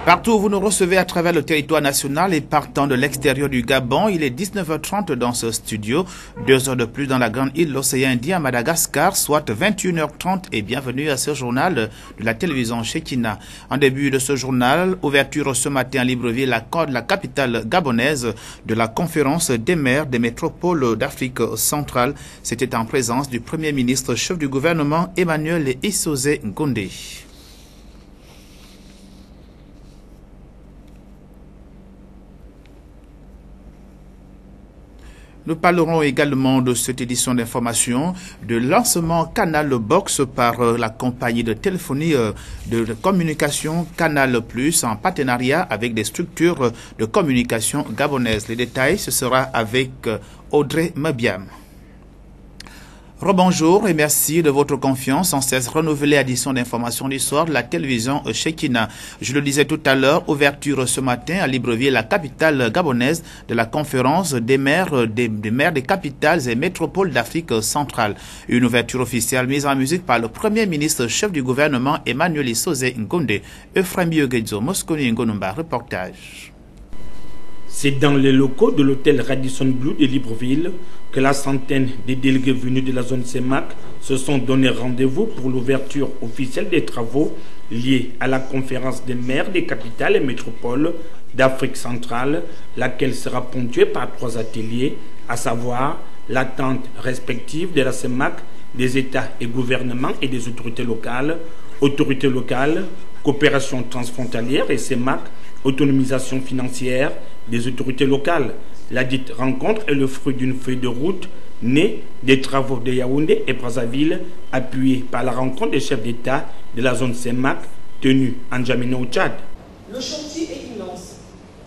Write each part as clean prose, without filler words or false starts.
Partout où vous nous recevez à travers le territoire national et partant de l'extérieur du Gabon, il est 19h30 dans ce studio, 2 heures de plus dans la grande île de l'océan Indien à Madagascar, soit 21h30 et bienvenue à ce journal de la télévision Shekina. En début de ce journal, ouverture ce matin à Libreville, la capitale gabonaise de la conférence des maires des métropoles d'Afrique centrale. C'était en présence du Premier ministre chef du gouvernement Emmanuel Issoze Ngondé. Nous parlerons également de cette édition d'information, de lancement Canal Box par la compagnie de téléphonie de communication Canal Plus en partenariat avec des structures de communication gabonaises. Les détails, ce sera avec Audrey Mabiam. Rebonjour et merci de votre confiance en cette renouvelée édition d'information du soir de la télévision Shekina. Je le disais tout à l'heure, ouverture ce matin à Libreville, la capitale gabonaise de la conférence des maires des capitales et métropoles d'Afrique centrale. Une ouverture officielle mise en musique par le Premier ministre chef du gouvernement Emmanuel Issoze Ngondé. Euphrem Biogedzo, Mosconi Ngonumba, reportage. C'est dans les locaux de l'hôtel Radisson Blu de Libreville que la centaine des délégués venus de la zone CEMAC se sont donné rendez-vous pour l'ouverture officielle des travaux liés à la conférence des maires des capitales et métropoles d'Afrique centrale, laquelle sera ponctuée par 3 ateliers, à savoir l'attente respective de la CEMAC, des États et gouvernements et des autorités locales, coopération transfrontalière et CEMAC, autonomisation financière des autorités locales. La dite rencontre est le fruit d'une feuille de route née des travaux de Yaoundé et Brazzaville, appuyée par la rencontre des chefs d'État de la zone CEMAC tenue en N'Djamena au Tchad. Le chantier est immense,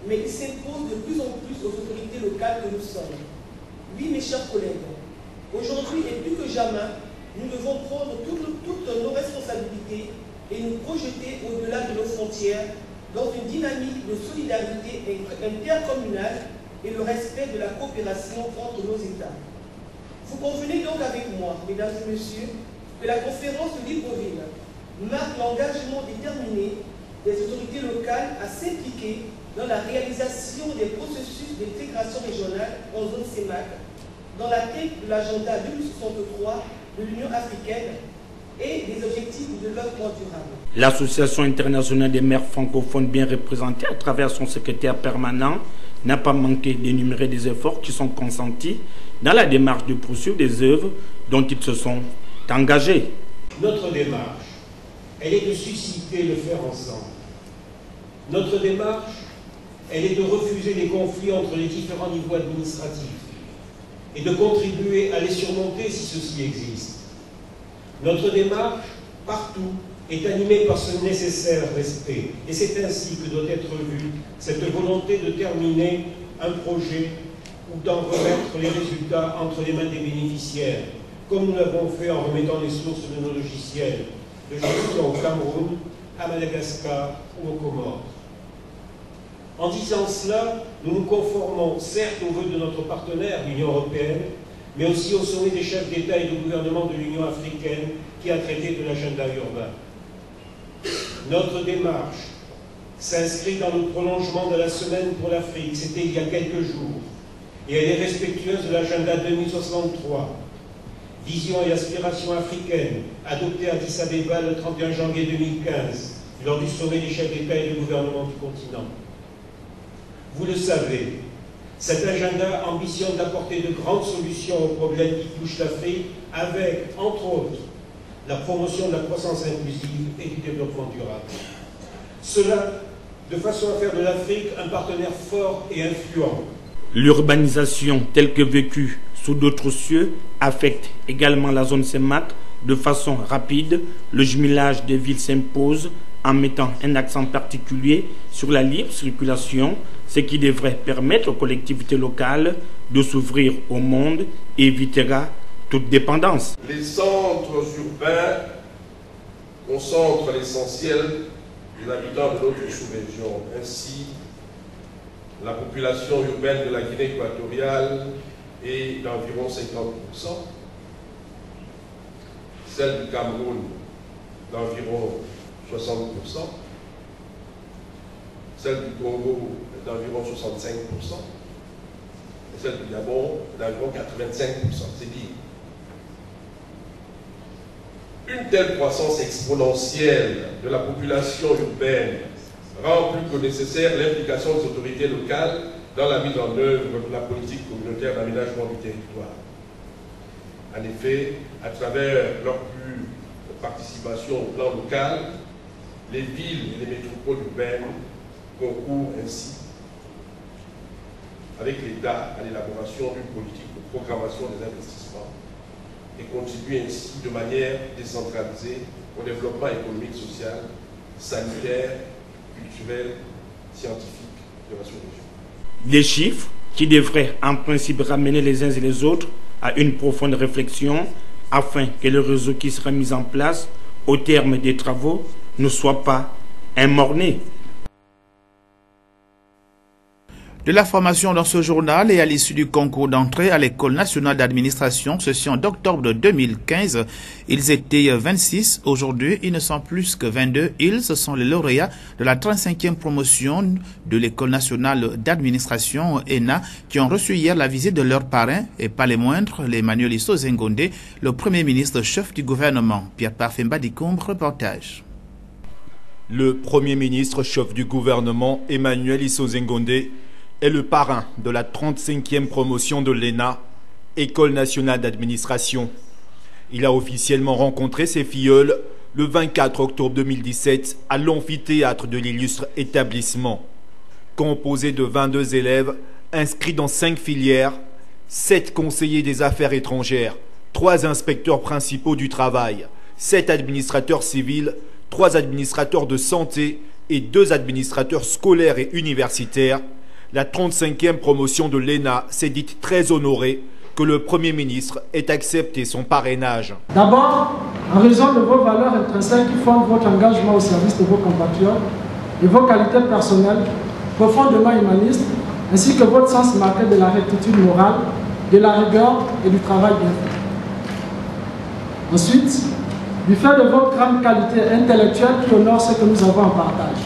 mais il s'impose de plus en plus aux autorités locales que nous sommes. Oui, mes chers collègues, aujourd'hui et plus que jamais, nous devons prendre toutes nos responsabilités et nous projeter au-delà de nos frontières dans une dynamique de solidarité intercommunale et le respect de la coopération entre nos États. Vous convenez donc avec moi, mesdames et messieurs, que la conférence de Libreville marque l'engagement déterminé des autorités locales à s'impliquer dans la réalisation des processus d'intégration régionale en zone CEMAC, dans la quête de l'agenda 2063 de l'Union africaine et des objectifs de développement durable. L'Association internationale des maires francophones bien représentée à travers son secrétaire permanent n'a pas manqué d'énumérer des efforts qui sont consentis dans la démarche de poursuivre des œuvres dont ils se sont engagés. Notre démarche, elle est de susciter le faire ensemble. Notre démarche, elle est de refuser les conflits entre les différents niveaux administratifs et de contribuer à les surmonter si ceci existe. Notre démarche, partout, est animée par ce nécessaire respect. Et c'est ainsi que doit être vue cette volonté de terminer un projet ou d'en remettre les résultats entre les mains des bénéficiaires, comme nous l'avons fait en remettant les sources de nos logiciels de gestion au Cameroun, à Madagascar ou aux Comores. En disant cela, nous nous conformons certes aux vœux de notre partenaire, l'Union européenne, mais aussi au sommet des chefs d'État et de gouvernement de l'Union africaine qui a traité de l'agenda urbain. Notre démarche s'inscrit dans le prolongement de la semaine pour l'Afrique, c'était il y a quelques jours, et elle est respectueuse de l'agenda 2063, vision et aspiration africaine, adoptée à Addis Abeba le 31 janvier 2015, lors du sommet des chefs d'État et de gouvernement du continent. Vous le savez, cet agenda ambitionne d'apporter de grandes solutions aux problèmes qui touchent l'Afrique avec, entre autres, la promotion de la croissance inclusive et du développement durable. Cela, de façon à faire de l'Afrique un partenaire fort et influent. L'urbanisation telle que vécue sous d'autres cieux affecte également la zone CEMAC de façon rapide. Le jumelage des villes s'impose en mettant un accent particulier sur la libre circulation, ce qui devrait permettre aux collectivités locales de s'ouvrir au monde et évitera toute dépendance. Les centres urbains concentrent l'essentiel des habitants de notre sous-région. Ainsi, la population urbaine de la Guinée équatoriale est d'environ 50%, celle du Cameroun d'environ 60%, celle du Congo d'environ 65%, et celle du Gabon d'environ 85%, c'est dire. Une telle croissance exponentielle de la population urbaine rend plus que nécessaire l'implication des autorités locales dans la mise en œuvre de la politique communautaire d'aménagement du territoire. En effet, à travers leur plus participation au plan local, les villes et les métropoles urbaines concourent ainsi avec l'État à l'élaboration d'une politique de programmation des investissements et contribuent ainsi de manière décentralisée au développement économique, social, sanitaire, culturel, scientifique de la sous-région. Des chiffres qui devraient en principe ramener les uns et les autres à une profonde réflexion afin que le réseau qui sera mis en place au terme des travaux ne soit pas un mort-né. De la formation dans ce journal et à l'issue du concours d'entrée à l'École nationale d'administration, ceci en octobre de 2015, ils étaient 26. Aujourd'hui, ils ne sont plus que 22. Ils, ce sont les lauréats de la 35e promotion de l'École nationale d'administration, ENA, qui ont reçu hier la visite de leur parrain, et pas les moindres, l'Emmanuel Issou Zengonde, le Premier ministre chef du gouvernement. Pierre Parfemba Dicombe, reportage. Le Premier ministre chef du gouvernement, Emmanuel Issou Zengonde, est le parrain de la 35e promotion de l'ENA, École nationale d'administration. Il a officiellement rencontré ses filleuls le 24 octobre 2017 à l'amphithéâtre de l'illustre établissement. Composé de 22 élèves inscrits dans 5 filières, 7 conseillers des affaires étrangères, 3 inspecteurs principaux du travail, 7 administrateurs civils, 3 administrateurs de santé et 2 administrateurs scolaires et universitaires, la 35e promotion de l'ENA s'est dite très honorée que le Premier ministre ait accepté son parrainage. D'abord, en raison de vos valeurs intrinsèques qui fondent votre engagement au service de vos compatriotes et vos qualités personnelles profondément humanistes, ainsi que votre sens marqué de la rectitude morale, de la rigueur et du travail bien fait. Ensuite, du fait de votre grande qualité intellectuelle qui honore ce que nous avons en partage.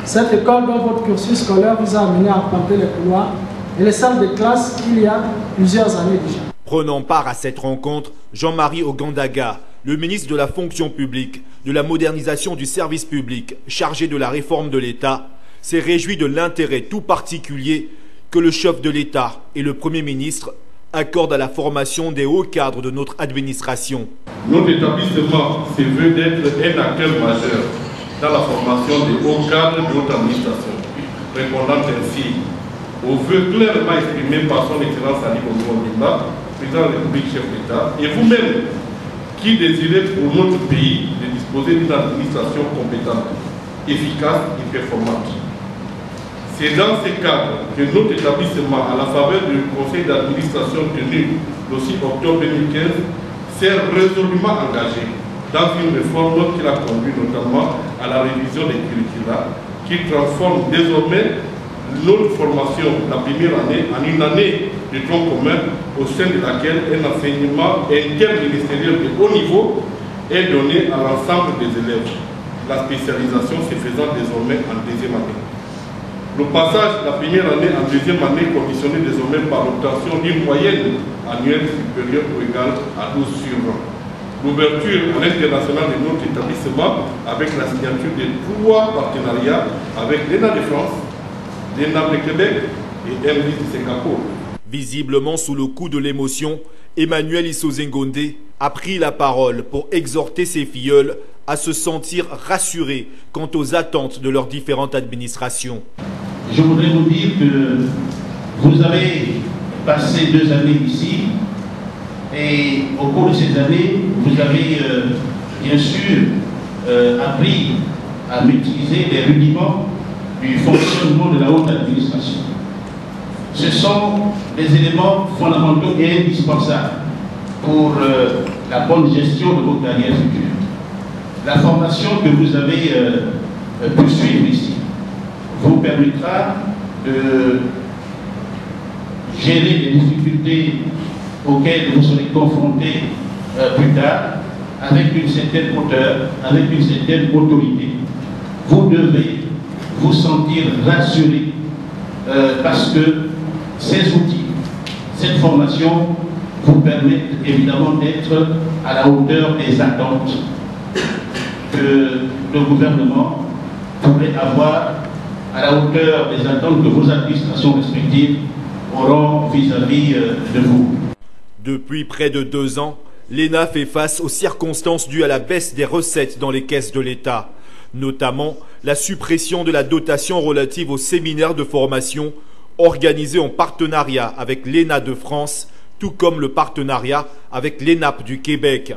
Cette école dont votre cursus scolaire vous a amené à arpenter les couloirs et les salles de classe il y a plusieurs années déjà. Prenant part à cette rencontre, Jean-Marie Ogandaga, le ministre de la fonction publique, de la modernisation du service public, chargé de la réforme de l'État, s'est réjoui de l'intérêt tout particulier que le chef de l'État et le Premier ministre accordent à la formation des hauts cadres de notre administration. Notre établissement se veut d'être un acteur majeur dans la formation des hauts cadres de notre administration, répondant ainsi aux vœux clairement exprimés par son Excellence Ali Bongo Ondimba, président de la République, chef d'État, et vous-même qui désirez pour notre pays de disposer d'une administration compétente, efficace et performante. C'est dans ces cadres que notre établissement, à la faveur du conseil d'administration tenu le 6 octobre 2015, s'est résolument engagé dans une réforme qui a conduit notamment à la révision des curricula, qui transforme désormais notre formation, la première année, en une année de tronc commun au sein de laquelle un enseignement interministériel de haut niveau est donné à l'ensemble des élèves. La spécialisation se faisant désormais en deuxième année. Le passage de la première année en deuxième année conditionné désormais par l'obtention d'une moyenne annuelle supérieure ou égale à 12 sur 20. L'ouverture à l'international de notre établissement avec la signature de 3 partenariats avec l'ENA de France, l'ENA de Québec et MLIS de Singapour. Visiblement sous le coup de l'émotion, Emmanuel Issou Zengonde a pris la parole pour exhorter ses filleuls à se sentir rassurés quant aux attentes de leurs différentes administrations. Je voudrais vous dire que vous avez passé 2 années ici et au cours de ces années, vous avez bien sûr appris à maîtriser les rudiments du fonctionnement de la haute administration. Ce sont des éléments fondamentaux et indispensables pour la bonne gestion de vos carrières futures. La formation que vous avez pu suivre ici vous permettra de gérer les difficultés auxquelles vous serez confrontés plus tard avec une certaine hauteur, avec une certaine autorité. Vous devez vous sentir rassuré parce que ces outils, cette formation vous permettent évidemment d'être à la hauteur des attentes que le gouvernement pourrait avoir, à la hauteur des attentes que vos administrations respectives auront vis-à-vis de vous. Depuis près de 2 ans, l'ENA fait face aux circonstances dues à la baisse des recettes dans les caisses de l'État, notamment la suppression de la dotation relative aux séminaires de formation organisés en partenariat avec l'ENA de France, tout comme le partenariat avec l'ENAP du Québec.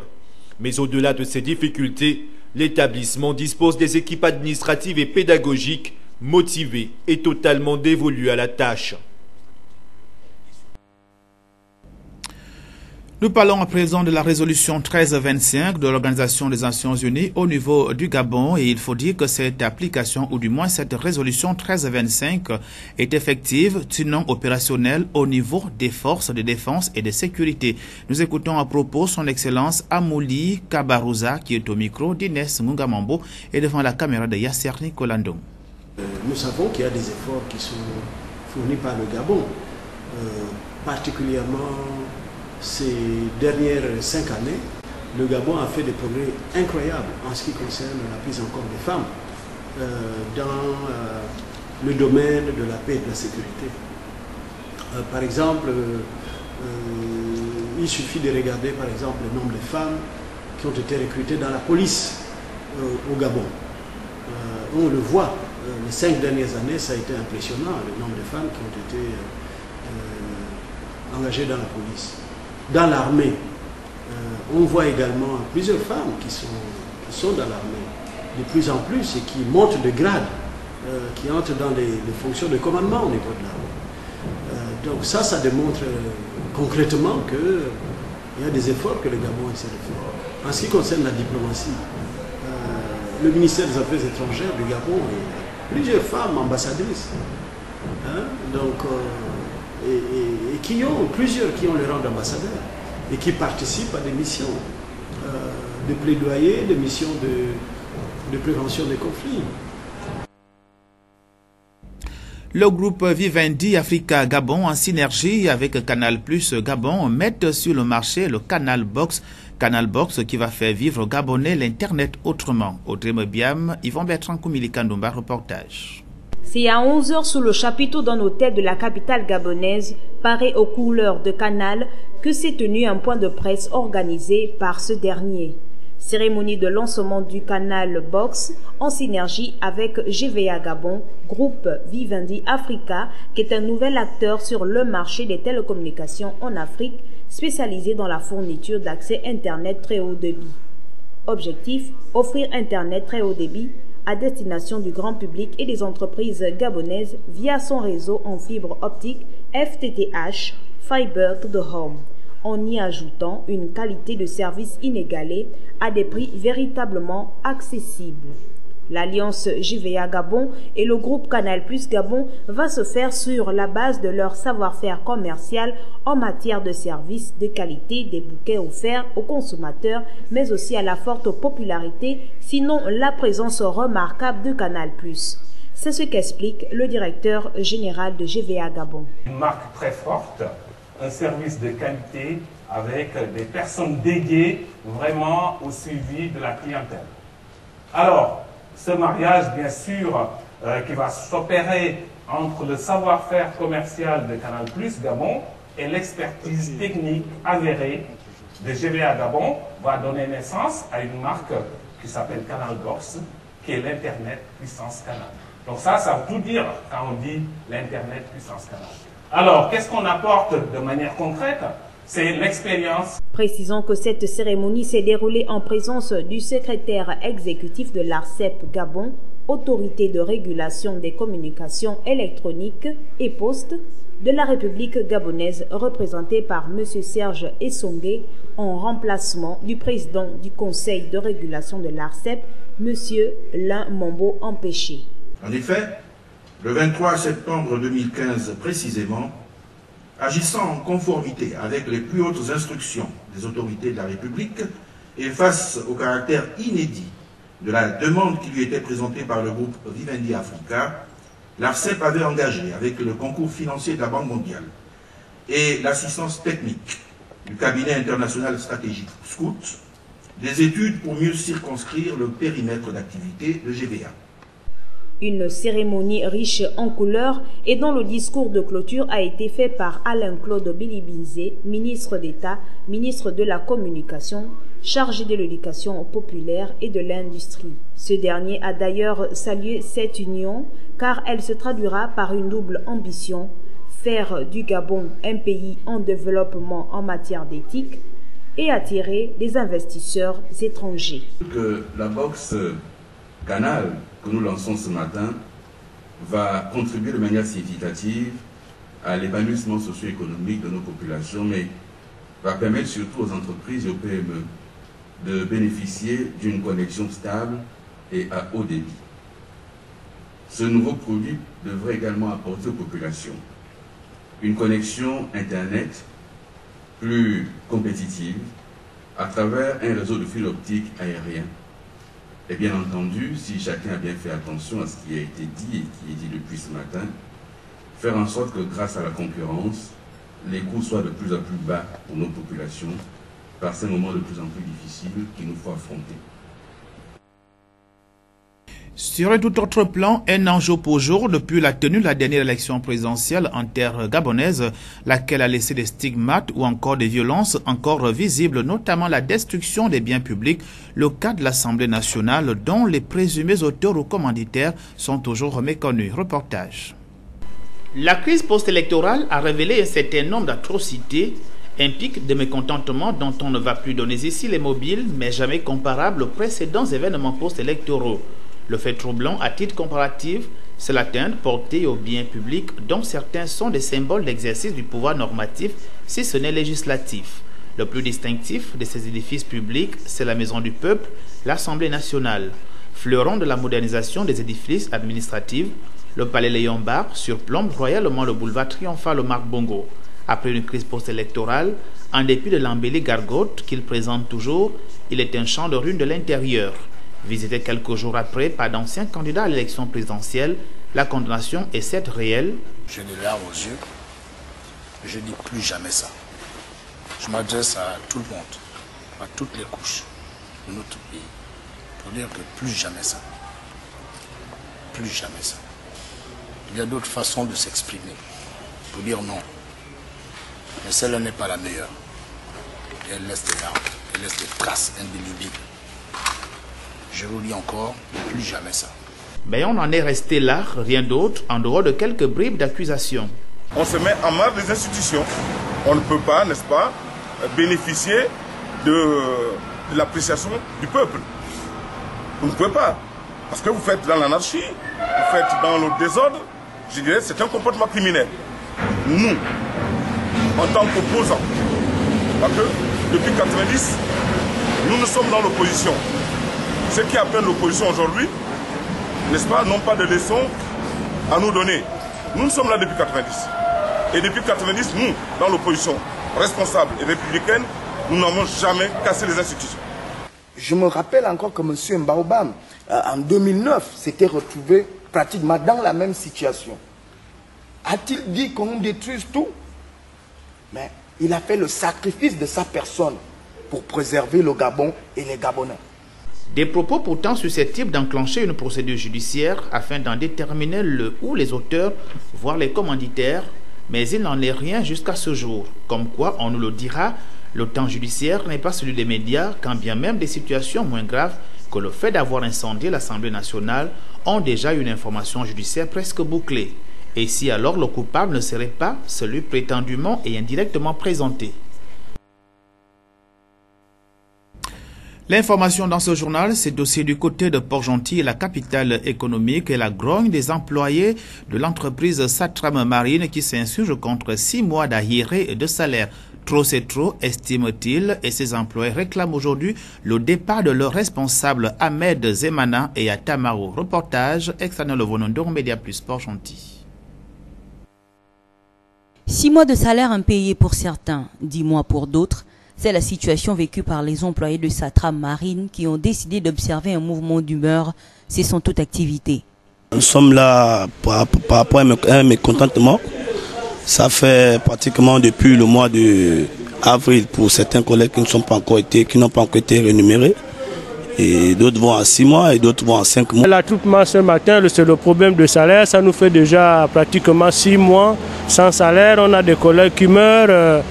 Mais au-delà de ces difficultés, l'établissement dispose des équipes administratives et pédagogiques motivées et totalement dévolues à la tâche. Nous parlons à présent de la résolution 1325 de l'Organisation des Nations Unies au niveau du Gabon et il faut dire que cette application ou du moins cette résolution 1325 est effective, sinon opérationnelle au niveau des forces de défense et de sécurité. Nous écoutons à propos son Excellence Amouli Kabarouza qui est au micro d'Inès Mungamambo et devant la caméra de Yasser Nicolandong. Nous savons qu'il y a des efforts qui sont fournis par le Gabon, particulièrement ces dernières 5 années, le Gabon a fait des progrès incroyables en ce qui concerne la prise en compte des femmes dans le domaine de la paix et de la sécurité. Par exemple, il suffit de regarder par exemple le nombre de femmes qui ont été recrutées dans la police au Gabon. On le voit, les 5 dernières années, ça a été impressionnant, le nombre de femmes qui ont été engagées dans la police. Dans l'armée, on voit également plusieurs femmes qui sont dans l'armée, de plus en plus, et qui montent de grade, qui entrent dans les fonctions de commandement au niveau de l'armée. Donc ça démontre concrètement qu'il y a des efforts que le Gabon essaie de faire. En ce qui concerne la diplomatie, le ministère des Affaires étrangères du Gabon, il y a plusieurs femmes ambassadrices. Et qui ont plusieurs qui ont le rang d'ambassadeur et qui participent à des missions de plaidoyer, des missions de prévention des conflits. Le groupe Vivendi Africa Gabon, en synergie avec Canal Plus Gabon, met sur le marché le Canal Box qui va faire vivre aux Gabonais l'Internet autrement. Audrey Mebiam, Yvon Bertrand Koumili Kandoumba, reportage. C'est à 11h sous le chapiteau d'un hôtel de la capitale gabonaise, paré aux couleurs de Canal, que s'est tenu un point de presse organisé par ce dernier. Cérémonie de lancement du Canal Box en synergie avec GVA Gabon, groupe Vivendi Africa, qui est un nouvel acteur sur le marché des télécommunications en Afrique, spécialisé dans la fourniture d'accès Internet très haut débit. Objectif, offrir Internet très haut débit à destination du grand public et des entreprises gabonaises via son réseau en fibre optique FTTH, Fiber to the Home, en y ajoutant une qualité de service inégalée à des prix véritablement accessibles. L'alliance GVA Gabon et le groupe Canal Plus Gabon va se faire sur la base de leur savoir-faire commercial en matière de services de qualité, des bouquets offerts aux consommateurs, mais aussi à la forte popularité, sinon la présence remarquable de Canal Plus. C'est ce qu'explique le directeur général de GVA Gabon. Une marque très forte, un service de qualité avec des personnes dédiées vraiment au suivi de la clientèle. Alors, ce mariage, bien sûr, qui va s'opérer entre le savoir-faire commercial de Canal Plus Gabon et l'expertise technique avérée de GVA Gabon, va donner naissance à une marque qui s'appelle Canal Box, qui est l'Internet puissance Canal. Donc ça veut tout dire quand on dit l'Internet puissance Canal. Alors, qu'est-ce qu'on apporte de manière concrète? C'est l'expérience. Précisons que cette cérémonie s'est déroulée en présence du secrétaire exécutif de l'ARCEP Gabon, Autorité de régulation des communications électroniques et postes de la République gabonaise, représenté par M. Serge Essongué, en remplacement du président du Conseil de régulation de l'ARCEP, M. Lin Mombo Empêché. En effet, le 23 septembre 2015 précisément, agissant en conformité avec les plus hautes instructions des autorités de la République et face au caractère inédit de la demande qui lui était présentée par le groupe Vivendi Africa, l'ARCEP avait engagé, avec le concours financier de la Banque mondiale et l'assistance technique du cabinet international stratégique SCOUT, des études pour mieux circonscrire le périmètre d'activité de GVA. Une cérémonie riche en couleurs et dont le discours de clôture a été fait par Alain-Claude Bilibinzé, ministre d'État, ministre de la Communication, chargé de l'éducation populaire et de l'industrie. Ce dernier a d'ailleurs salué cette union car elle se traduira par une double ambition, faire du Gabon un pays en développement en matière d'éthique et attirer des investisseurs étrangers. Que la boxe Canal que nous lançons ce matin va contribuer de manière significative à l'épanouissement socio-économique de nos populations, mais va permettre surtout aux entreprises et aux PME de bénéficier d'une connexion stable et à haut débit. Ce nouveau produit devrait également apporter aux populations une connexion Internet plus compétitive à travers un réseau de fil optique aérien. Et bien entendu, si chacun a bien fait attention à ce qui a été dit et qui est dit depuis ce matin, faire en sorte que grâce à la concurrence, les coûts soient de plus en plus bas pour nos populations, par ces moments de plus en plus difficiles qu'il nous faut affronter. Sur un tout autre plan, un enjeu pour jour depuis la tenue de la dernière élection présidentielle en terre gabonaise, laquelle a laissé des stigmates ou encore des violences encore visibles, notamment la destruction des biens publics, le cas de l'Assemblée nationale dont les présumés auteurs ou commanditaires sont toujours méconnus. Reportage. La crise post-électorale a révélé un certain nombre d'atrocités, un pic de mécontentement dont on ne va plus donner ici les mobiles, mais jamais comparable aux précédents événements post-électoraux. Le fait troublant, à titre comparatif, c'est l'atteinte portée aux biens publics dont certains sont des symboles d'exercice du pouvoir normatif, si ce n'est législatif. Le plus distinctif de ces édifices publics, c'est la Maison du Peuple, l'Assemblée nationale. Fleuron de la modernisation des édifices administratifs, le palais Léon Bar surplombe royalement le boulevard triomphal Omar Bongo. Après une crise post-électorale, en dépit de l'embellie gargote qu'il présente toujours, il est un champ de ruines de l'intérieur. Visité quelques jours après par d'anciens candidats à l'élection présidentielle, la condamnation est certes réelle. J'ai des larmes aux yeux. Je dis plus jamais ça. Je m'adresse à tout le monde, à toutes les couches de notre pays, pour dire que plus jamais ça. Plus jamais ça. Il y a d'autres façons de s'exprimer, pour dire non. Mais celle-là n'est pas la meilleure. Et elle laisse des larmes, elle laisse des traces indélébiles. Je vous dis encore, plus jamais ça. Mais on en est resté là, rien d'autre, en dehors de quelques bribes d'accusations. On se met en marge des institutions. On ne peut pas, n'est-ce pas, bénéficier de l'appréciation du peuple. Vous ne pouvez pas. Parce que vous faites dans l'anarchie, vous faites dans le désordre. Je dirais c'est un comportement criminel. Nous, en tant qu'opposants, parce que depuis 1990, nous sommes dans l'opposition. Ceux qui appellent l'opposition aujourd'hui, n'est-ce pas, n'ont pas de leçons à nous donner. Nous sommes là depuis 1990. Et depuis 1990, nous, dans l'opposition responsable et républicaine, nous n'avons jamais cassé les institutions. Je me rappelle encore que M. Mbaobam, en 2009, s'était retrouvé pratiquement dans la même situation. A-t-il dit qu'on nous détruise tout? Mais il a fait le sacrifice de sa personne pour préserver le Gabon et les Gabonais. Des propos pourtant susceptibles d'enclencher une procédure judiciaire afin d'en déterminer le ou les auteurs, voire les commanditaires, mais il n'en est rien jusqu'à ce jour. Comme quoi, on nous le dira, le temps judiciaire n'est pas celui des médias, quand bien même des situations moins graves que le fait d'avoir incendié l'Assemblée nationale ont déjà une information judiciaire presque bouclée. Et si alors le coupable ne serait pas celui prétendument et indirectement présenté? L'information dans ce journal, c'est aussi du côté de Port-Gentil, la capitale économique, et la grogne des employés de l'entreprise Satram Marine qui s'insurge contre 6 mois d'arriérés de salaire. Trop c'est trop, estime-t-il, et ses employés réclament aujourd'hui le départ de leur responsable Ahmed Zemana et Atamaro. Reportage, externe le Vonondor, Média Plus Port-Gentil. 6 mois de salaire impayés pour certains, 10 mois pour d'autres. C'est la situation vécue par les employés de Satram Marine qui ont décidé d'observer un mouvement d'humeur cessant toute activité. Nous sommes là par rapport à un mécontentement. Ça fait pratiquement depuis le mois d'avril pour certains collègues qui n'ont pas encore été rémunérés. Et d'autres vont à 6 mois et d'autres vont à 5 mois. L'attroupement ce matin, c'est le problème de salaire. Ça nous fait déjà pratiquement 6 mois sans salaire. On a des collègues qui meurent.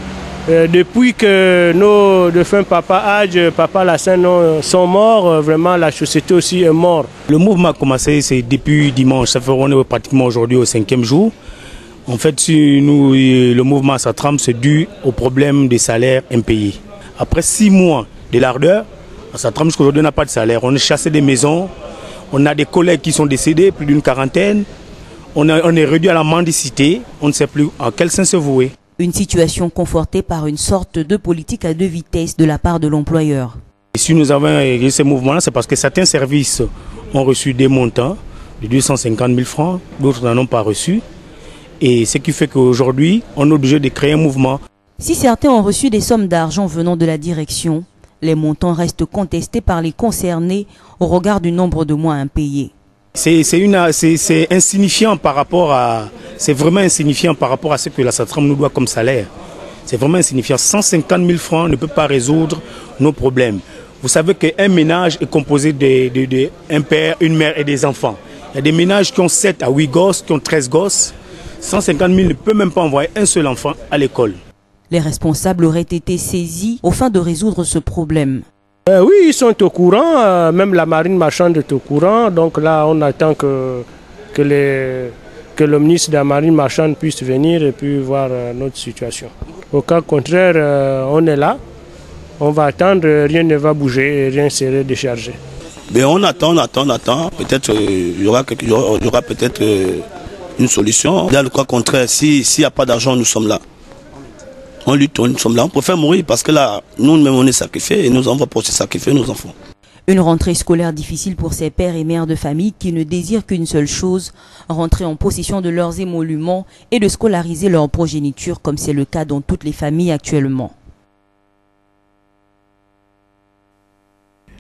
Depuis que nos défunts papa Hadj, papa Lassène sont morts, vraiment la société aussi est morte. Le mouvement a commencé depuis dimanche. Ça fait on est pratiquement aujourd'hui au 5e jour. En fait, le mouvement Satram, c'est dû au problème des salaires impayés. Après 6 mois de l'ardeur, Satram jusqu'à aujourd'hui n'a pas de salaire. On a chassé des maisons, on a des collègues qui sont décédés, plus d'une quarantaine. On est réduit à la mendicité, on ne sait plus en quel sens se vouer. Une situation confortée par une sorte de politique à 2 vitesses de la part de l'employeur. Si nous avons eu ces mouvements-là, c'est parce que certains services ont reçu des montants de 250 000 francs, d'autres n'en ont pas reçu. Et ce qui fait qu'aujourd'hui, on est obligé de créer un mouvement. Si certains ont reçu des sommes d'argent venant de la direction, les montants restent contestés par les concernés au regard du nombre de mois impayés. C'est insignifiant par rapport à... C'est vraiment insignifiant par rapport à ce que la Satram nous doit comme salaire. C'est vraiment insignifiant. 150 000 francs ne peut pas résoudre nos problèmes. Vous savez qu'un ménage est composé d'un père, une mère et des enfants. Il y a des ménages qui ont 7 à 8 gosses, qui ont 13 gosses. 150 000 ne peut même pas envoyer un seul enfant à l'école. Les responsables auraient été saisis au fin de résoudre ce problème. Oui, ils sont au courant, même la marine marchande est au courant. Donc là, on attend que le ministre de la marine marchande puisse venir et puis voir notre situation. Au cas contraire, on est là, on va attendre, rien ne va bouger et rien ne sera déchargé. Mais on attend. Peut-être il y aura peut-être une solution. Dans le cas contraire, s'il n'y a pas d'argent, nous sommes là. On lutte, nous sommes là. On préfère mourir parce que là, nous-mêmes, on est sacrifiés et on va pour se sacrifier nos enfants. Une rentrée scolaire difficile pour ces pères et mères de famille qui ne désirent qu'une seule chose, rentrer en possession de leurs émoluments et de scolariser leur progéniture comme c'est le cas dans toutes les familles actuellement.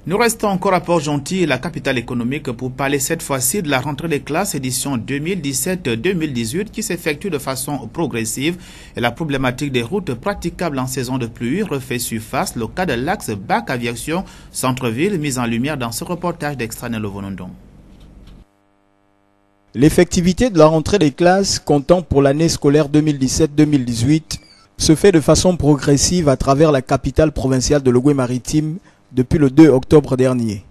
Nous restons encore à Port-Gentil, la capitale économique, pour parler cette fois-ci de la rentrée des classes édition 2017-2018 qui s'effectue de façon progressive et la problématique des routes praticables en saison de pluie refait surface. Le cas de l'axe Bac Aviation Centre-Ville mis en lumière dans ce reportage d'Extra Nelovonondon. L'effectivité de la rentrée des classes comptant pour l'année scolaire 2017-2018 se fait de façon progressive à travers la capitale provinciale de l'Ogooué-Maritime depuis le 2 octobre dernier.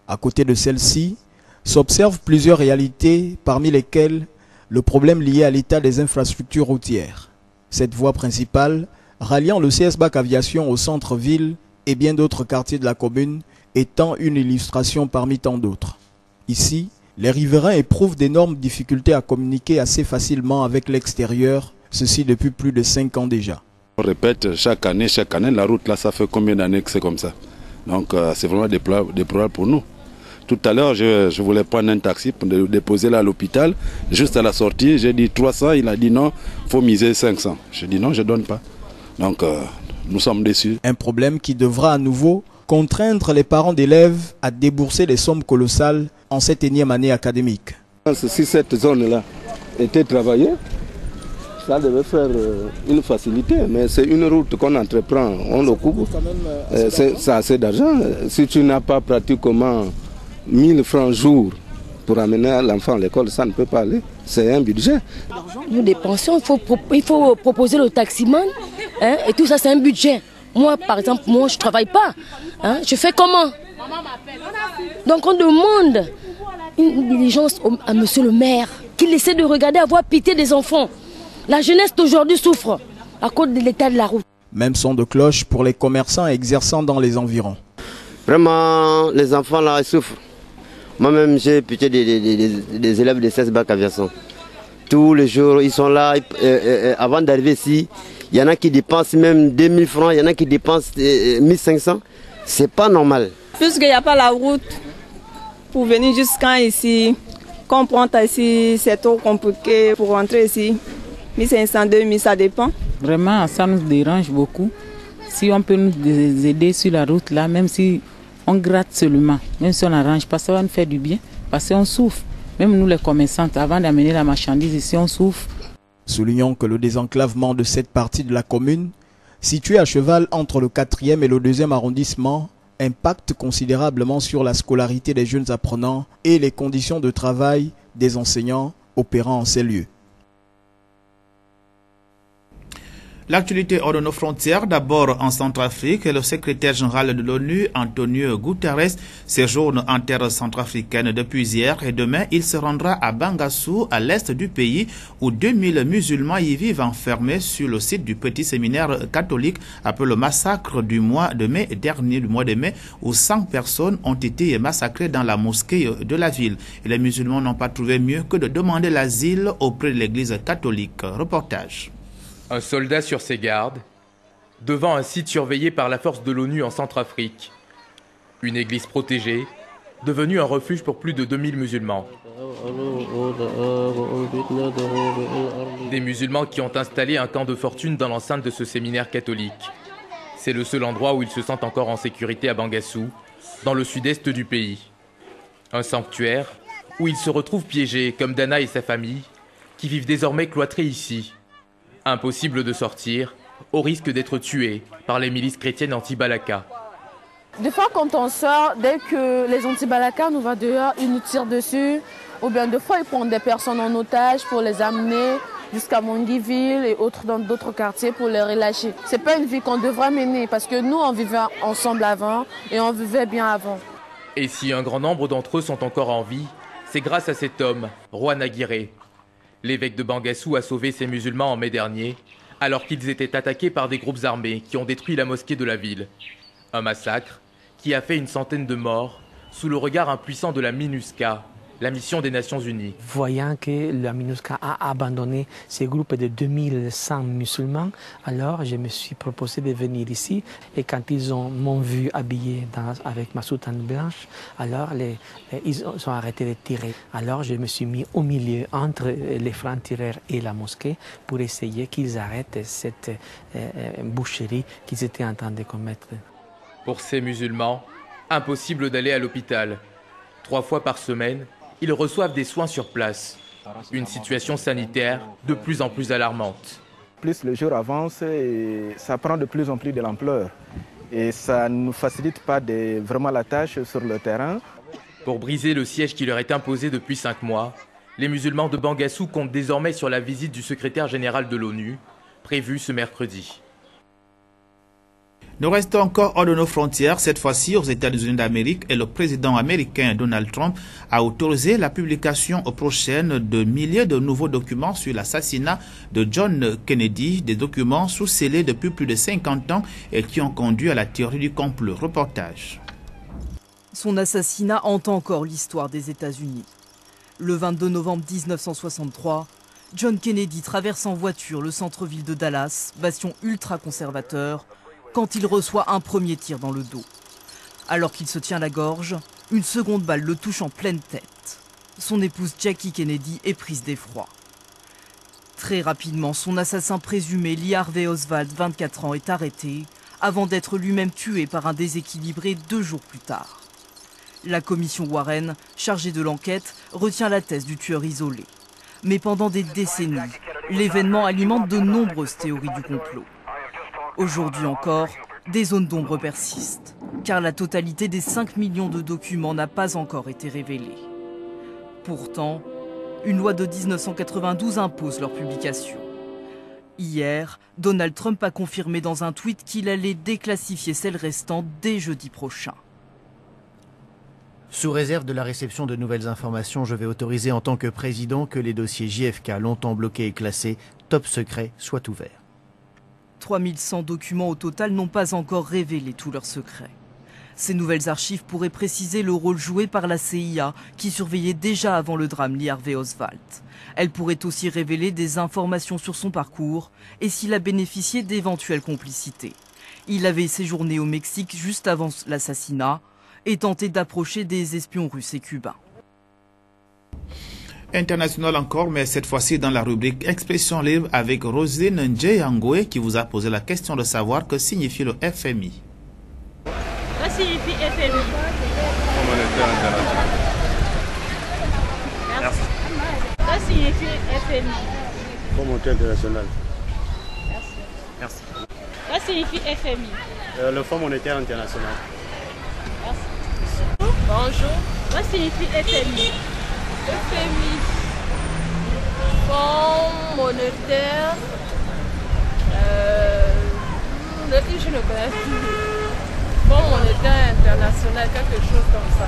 À côté de celle-ci, s'observent plusieurs réalités, parmi lesquelles le problème lié à l'état des infrastructures routières. Cette voie principale, ralliant le CS Bac Aviation au centre-ville et bien d'autres quartiers de la commune, étant une illustration parmi tant d'autres. Ici, les riverains éprouvent d'énormes difficultés à communiquer assez facilement avec l'extérieur, ceci depuis plus de 5 ans déjà. On répète chaque année, la route là, ça fait combien d'années que c'est comme ça? Donc c'est vraiment des problèmes pour nous. Tout à l'heure, je voulais prendre un taxi pour le déposer là à l'hôpital. Juste à la sortie, j'ai dit 300, il a dit non, il faut miser 500. J'ai dit non, je ne donne pas. Donc nous sommes déçus. Un problème qui devra à nouveau contraindre les parents d'élèves à débourser des sommes colossales en cette énième année académique. Si cette zone-là était travaillée, ça devait faire une facilité, mais c'est une route qu'on entreprend, on le coupe. C'est assez d'argent. Si tu n'as pas pratiquement 1000 francs jour pour amener l'enfant à l'école, ça ne peut pas aller. C'est un budget. Nous dépensons, il faut proposer le taximan, et tout ça c'est un budget. Moi par exemple, je ne travaille pas. Je fais comment? Donc on demande une diligence à monsieur le maire, qu'il essaie de regarder, avoir pitié des enfants. La jeunesse d'aujourd'hui souffre à cause de l'état de la route. Même son de cloche pour les commerçants exerçant dans les environs. Vraiment, les enfants là, ils souffrent. Moi-même, j'ai pitié des élèves de 16 Bac Aviation. Tous les jours, ils sont là. Avant d'arriver ici, il y en a qui dépensent même 2000 francs, il y en a qui dépensent 1500. C'est pas normal. Puisqu'il n'y a pas la route pour venir jusqu'à ici, quand on prend ici, c'est trop compliqué pour rentrer ici. 1500, 2000, ça dépend. Vraiment, ça nous dérange beaucoup. Si on peut nous aider sur la route là, même si on gratte seulement, même si on n'arrange pas, ça va nous faire du bien parce qu'on souffre. Même nous les commerçants, avant d'amener la marchandise ici, on souffre. Soulignons que le désenclavement de cette partie de la commune, située à cheval entre le 4e et le 2e arrondissement, impacte considérablement sur la scolarité des jeunes apprenants et les conditions de travail des enseignants opérant en ces lieux. L'actualité hors de nos frontières, d'abord en Centrafrique, le secrétaire général de l'ONU, Antonio Guterres, séjourne en terre centrafricaine depuis hier et demain, il se rendra à Bangassou, à l'est du pays, où 2000 musulmans y vivent enfermés sur le site du petit séminaire catholique après le massacre du mois de mai dernier, où 100 personnes ont été massacrées dans la mosquée de la ville. Et les musulmans n'ont pas trouvé mieux que de demander l'asile auprès de l'église catholique. Reportage. Un soldat sur ses gardes, devant un site surveillé par la force de l'ONU en Centrafrique. Une église protégée, devenue un refuge pour plus de 2000 musulmans. Des musulmans qui ont installé un camp de fortune dans l'enceinte de ce séminaire catholique. C'est le seul endroit où ils se sentent encore en sécurité à Bangassou, dans le sud-est du pays. Un sanctuaire où ils se retrouvent piégés, comme Dana et sa famille, qui vivent désormais cloîtrés ici. Impossible de sortir, au risque d'être tués par les milices chrétiennes anti-Balaka. Des fois, quand on sort, dès que les anti-Balaka nous vont dehors, ils nous tirent dessus. Ou bien des fois, ils prennent des personnes en otage pour les amener jusqu'à Mongiville et autres dans d'autres quartiers pour les relâcher. C'est pas une vie qu'on devrait mener parce que nous, on vivait ensemble avant et on vivait bien avant. Et si un grand nombre d'entre eux sont encore en vie, c'est grâce à cet homme, Roi Naguiré. L'évêque de Bangassou a sauvé ces musulmans en mai dernier, alors qu'ils étaient attaqués par des groupes armés qui ont détruit la mosquée de la ville. Un massacre qui a fait une centaine de morts sous le regard impuissant de la MINUSCA, la mission des Nations Unies. Voyant que la MINUSCA a abandonné ces groupes de 2100 musulmans, alors je me suis proposé de venir ici. Et quand ils m'ont vu habillé avec ma soutane blanche, alors ils ont arrêté de tirer. Alors je me suis mis au milieu entre les francs-tireurs et la mosquée pour essayer qu'ils arrêtent cette boucherie qu'ils étaient en train de commettre. Pour ces musulmans, impossible d'aller à l'hôpital. 3 fois par semaine, ils reçoivent des soins sur place. Une situation sanitaire de plus en plus alarmante. Plus le jour avance, et ça prend de plus en plus de l'ampleur. Et ça ne nous facilite pas vraiment la tâche sur le terrain. Pour briser le siège qui leur est imposé depuis 5 mois, les musulmans de Bangassou comptent désormais sur la visite du secrétaire général de l'ONU, prévue ce mercredi. Nous restons encore hors de nos frontières, cette fois-ci aux États-Unis d'Amérique, et le président américain Donald Trump a autorisé la publication prochaine de milliers de nouveaux documents sur l'assassinat de John Kennedy, des documents sous-scellés depuis plus de 50 ans et qui ont conduit à la théorie du complot. Reportage. Son assassinat hante encore l'histoire des États-Unis. Le 22 novembre 1963, John Kennedy traverse en voiture le centre-ville de Dallas, bastion ultra-conservateur, quand il reçoit un premier tir dans le dos. Alors qu'il se tient la gorge, une seconde balle le touche en pleine tête. Son épouse Jackie Kennedy est prise d'effroi. Très rapidement, son assassin présumé, Lee Harvey Oswald, 24 ans, est arrêté, avant d'être lui-même tué par un déséquilibré 2 jours plus tard. La commission Warren, chargée de l'enquête, retient la thèse du tueur isolé. Mais pendant des décennies, l'événement alimente de nombreuses théories du complot. Aujourd'hui encore, des zones d'ombre persistent, car la totalité des 5 millions de documents n'a pas encore été révélée. Pourtant, une loi de 1992 impose leur publication. Hier, Donald Trump a confirmé dans un tweet qu'il allait déclassifier celles restantes dès jeudi prochain. Sous réserve de la réception de nouvelles informations, je vais autoriser en tant que président que les dossiers JFK longtemps bloqués et classés top secret soient ouverts. 3100 documents au total n'ont pas encore révélé tous leurs secrets. Ces nouvelles archives pourraient préciser le rôle joué par la CIA qui surveillait déjà avant le drame Lee Harvey Oswald. Elles pourraient aussi révéler des informations sur son parcours et s'il a bénéficié d'éventuelles complicités. Il avait séjourné au Mexique juste avant l'assassinat et tenté d'approcher des espions russes et cubains. International encore, mais cette fois-ci dans la rubrique Expression libre avec Rosine Ndjeyangwe qui vous a posé la question de savoir que signifie le FMI. Que signifie FMI? Fonds monétaire international. Merci. Que signifie FMI? Fonds monétaire international. Merci. Merci. Que signifie FMI? Le Fonds monétaire international. Merci. Bonjour. Que signifie FMI? FMI. Fonds monétaire. Je ne connais plus. Fonds monétaire international, quelque chose comme ça.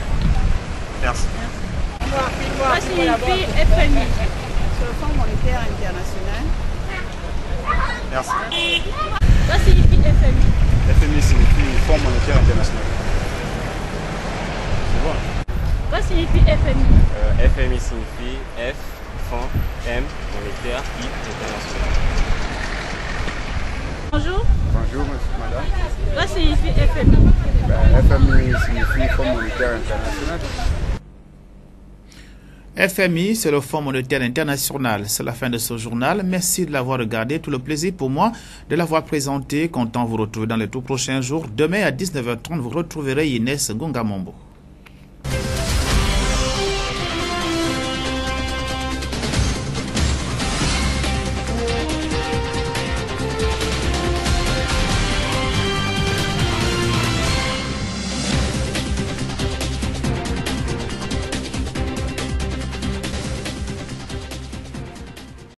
Merci. Que signifie FMI? C'est le Fonds monétaire international. Merci. Que signifie FMI? FMI signifie Fonds monétaire international. C'est bon. Que signifie FMI? FMI signifie F, Fonds, M, monétaire, I, international. Bonjour. Bonjour, madame. Que signifie FMI? FMI signifie Fonds monétaire international. FMI, c'est le Fonds monétaire international. C'est la fin de ce journal. Merci de l'avoir regardé. Tout le plaisir pour moi de l'avoir présenté. Content de vous retrouver dans les tout prochains jours. Demain à 19h30, vous retrouverez Inès Gongamombo.